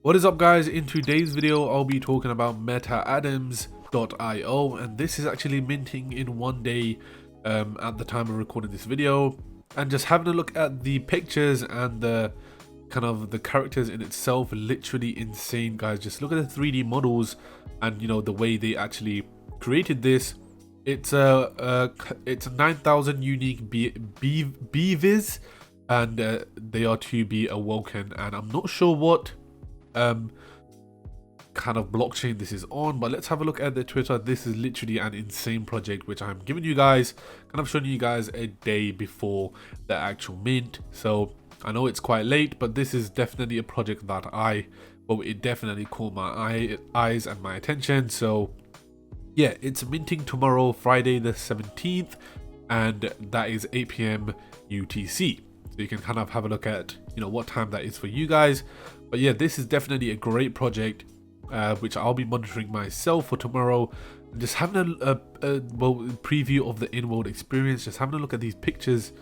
What is up, guys? In today's video I'll be talking about Metadams.io, and this is actually minting in 1 day at the time of recording this video. And just having a look at the pictures and the kind of the characters in itself, literally insane, guys. Just look at the 3D models and the way they actually created this. It's 9,000 unique Beavers, and they are to be awoken, and I'm not sure what kind of blockchain this is on, but let's have a look at the Twitter. This is literally an insane project which I'm giving you guys, kind of showing you guys a day before the actual mint. So I know it's quite late, but this is definitely a project that it definitely caught my eyes and my attention. So yeah, it's minting tomorrow, Friday the 17th, and that is 8 PM UTC. So you can kind of have a look at what time that is for you guys. But yeah, this is definitely a great project which I'll be monitoring myself for tomorrow. Just having a preview of the in-world experience, just having a look at these pictures.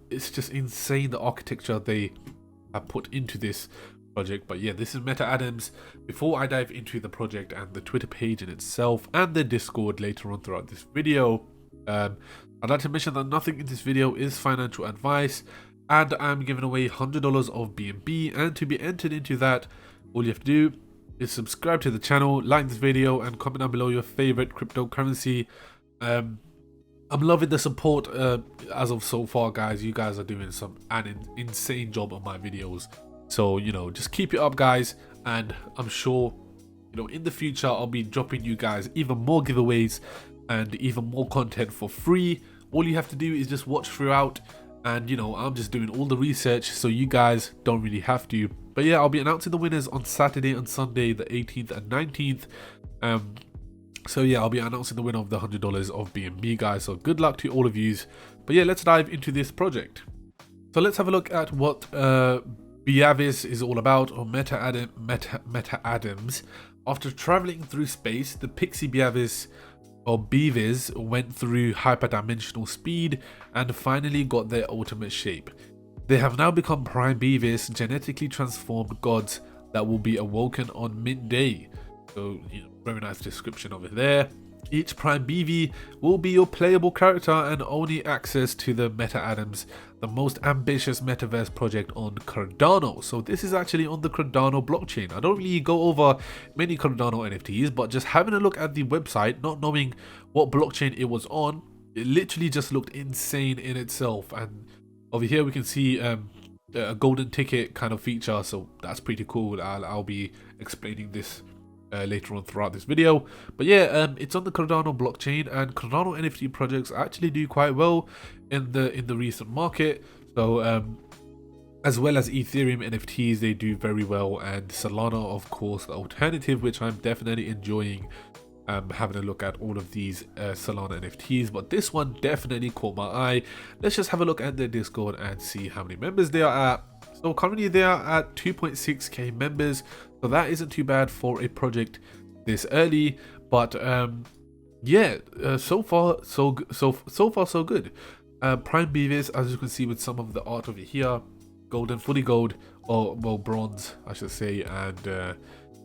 It's just insane, the architecture they have put into this project. But yeah, this is Metadams. Before I dive into the project and the Twitter page in itself and the Discord later on throughout this video, I'd like to mention that nothing in this video is financial advice, and I'm giving away $100 of BNB, and to be entered into that, all you have to do is subscribe to the channel, like this video, and comment down below your favorite cryptocurrency. I'm loving the support as of so far, guys. You guys are doing an insane job on my videos, so just keep it up, guys. And I'm sure in the future I'll be dropping you guys even more giveaways and even more content for free. All you have to do is just watch throughout, and I'm just doing all the research, so you guys don't really have to. But yeah, I'll be announcing the winners on Saturday and Sunday, the 18th and 19th. So yeah, I'll be announcing the winner of the $100 of BNB, guys. So good luck to all of yous. But yeah, let's dive into this project. So let's have a look at what Beavers is all about, or Metadams. After traveling through space, the Pixie Beavers went through hyperdimensional speed and finally got their ultimate shape. They have now become prime Beavers, genetically transformed gods that will be awoken on midday. So very nice description of it there. Each prime BV will be your playable character and only access to the Metadams, the most ambitious metaverse project on Cardano. So this is actually on the Cardano blockchain. I don't really go over many Cardano NFTs, but just having a look at the website, not knowing what blockchain it was on, it literally just looked insane in itself. And over here we can see a golden ticket kind of feature, so that's pretty cool. I'll be explaining this later on throughout this video. But yeah, it's on the Cardano blockchain, and Cardano NFT projects actually do quite well in the recent market. So as well as Ethereum NFTs, they do very well, and Solana, of course, the alternative, which I'm definitely enjoying having a look at all of these Solana NFTs. But this one definitely caught my eye. Let's just have a look at their Discord and see how many members they are at. So currently they are at 2.6k members, so that isn't too bad for a project this early. But yeah, so far so good. Prime Beavers, as you can see with some of the art over here, golden, fully gold, or well, bronze I should say. And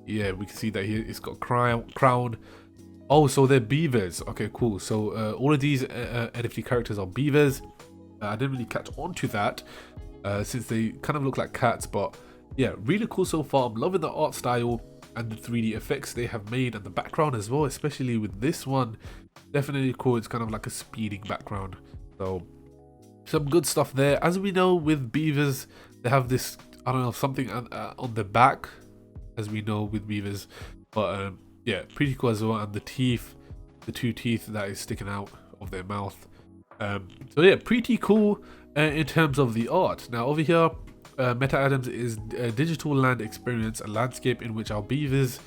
yeah, we can see that here it's got crown. Oh, so they're Beavers. Okay, cool. So all of these NFT characters are Beavers. I didn't really catch on to that since they kind of look like cats. But yeah, really cool so far. I'm loving the art style and the 3D effects they have made, and the background as well, especially with this one. Definitely cool. It's kind of like a speeding background. So some good stuff there. As we know with Beavers, they have this, I don't know, something on the back, as we know with Beavers. But yeah, pretty cool as well. And the teeth, the two teeth that is sticking out of their mouth. So yeah, pretty cool in terms of the art. Now over here, Metadams is a digital land experience, a landscape in which our Beavers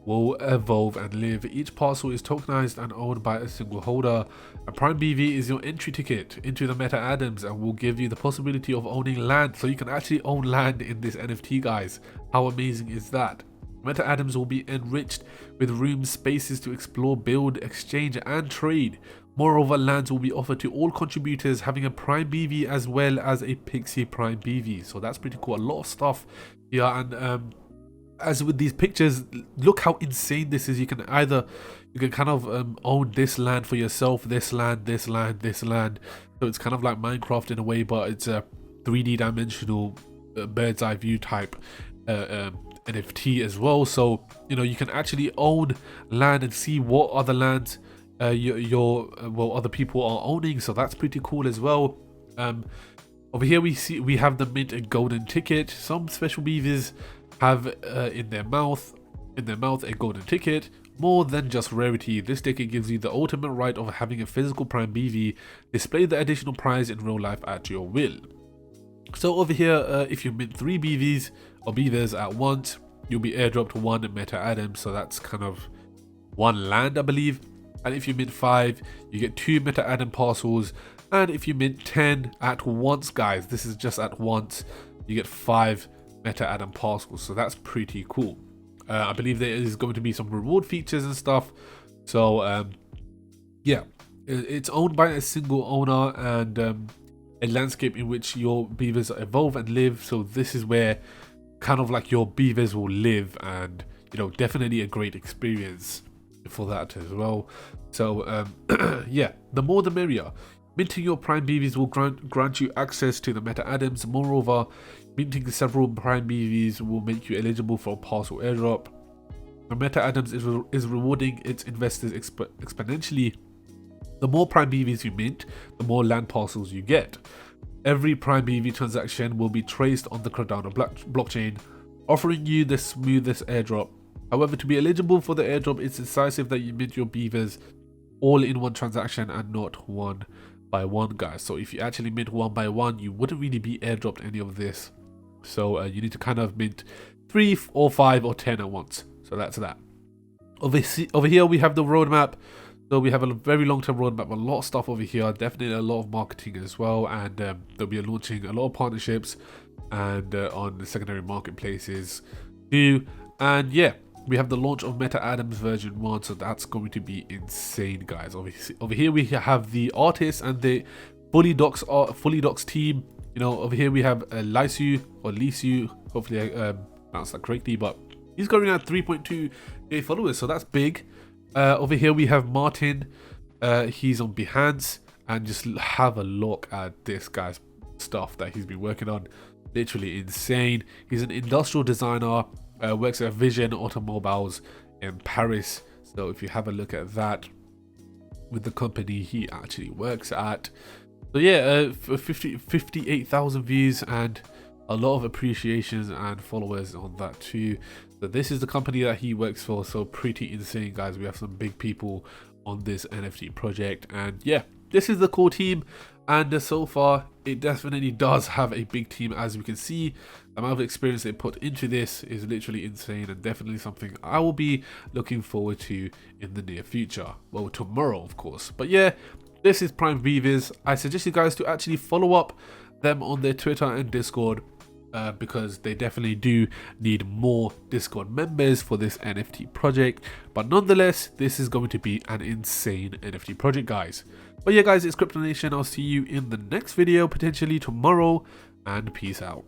will evolve and live. Each parcel is tokenized and owned by a single holder. A Prime BV is your entry ticket into the Metadams and will give you the possibility of owning land. So you can actually own land in this NFT, guys. How amazing is that? Metadams will be enriched with rooms, spaces to explore, build, exchange, and trade. Moreover, lands will be offered to all contributors having a Prime BV as well as a Pixie Prime BV. So that's pretty cool. A lot of stuff here, and as with these pictures, look how insane this is. You can kind of own this land for yourself, this land, this land, this land. So it's kind of like Minecraft in a way, but it's a 3D dimensional bird's eye view type NFT as well. So you know, you can actually own land and see what other lands other people are owning. So that's pretty cool as well. Over here we have the mint and golden ticket. Some special beavers have in their mouth a golden ticket. More than just rarity, this ticket gives you the ultimate right of having a physical prime BV display the additional prize in real life at your will. So over here, if you mint 3 BVs or beavers at once, you'll be airdropped 1 Metadams, so that's kind of 1 land, I believe. And if you mint 5, you get 2 Metadam parcels. And if you mint 10 at once, guys, this is just at once, you get 5 Metadam parcels. So that's pretty cool. I believe there is going to be some reward features and stuff. So yeah, it's owned by a single owner, and a landscape in which your beavers evolve and live. So this is where kind of like your beavers will live, and you know, definitely a great experience for that as well. So yeah, the more the merrier. Minting your prime BVs will grant you access to the Metadams. Moreover, minting several prime BVs will make you eligible for a parcel airdrop. The Metadams is rewarding its investors exponentially. The more prime BVs you mint, the more land parcels you get. Every prime BV transaction will be traced on the Cardano blockchain, offering you the smoothest airdrop. However, to be eligible for the airdrop, it's decisive that you mint your beavers all in one transaction and not one by one, guys. So if you actually mint 1 by 1, you wouldn't really be airdropped any of this. So you need to kind of mint 3 or 5 or 10 at once. So that's that. Over here we have the roadmap. So we have a very long-term roadmap, a lot of stuff over here, definitely a lot of marketing as well, and they'll be launching a lot of partnerships and on the secondary marketplaces too. And yeah, we have the launch of Metadams version 1, so that's going to be insane, guys. Over here we have the artists and the Fully Docs team. You know, over here we have Lisu, hopefully I pronounced that correctly, but he's going at 3.2k followers, so that's big. Over here we have Martin, he's on Behance, and just have a look at this guy's stuff that he's been working on. Literally insane. He's an industrial designer, works at Vision Automobiles in Paris. So if you have a look at that with the company he actually works at. So yeah, 58,000 views and a lot of appreciations and followers on that too. So this is the company that he works for, so pretty insane, guys. We have some big people on this NFT project, and yeah, this is the core team. And so far it definitely does have a big team. As we can see, the amount of experience they put into this is literally insane, and definitely something I will be looking forward to in the near future. Well, tomorrow of course. But yeah, this is Prime Beavers. I suggest you guys to actually follow up them on their Twitter and Discord, because they definitely do need more Discord members for this NFT project. But nonetheless, this is going to be an insane NFT project, guys. But yeah, guys, it's Crypto Nation. I'll see you in the next video, potentially tomorrow, and peace out.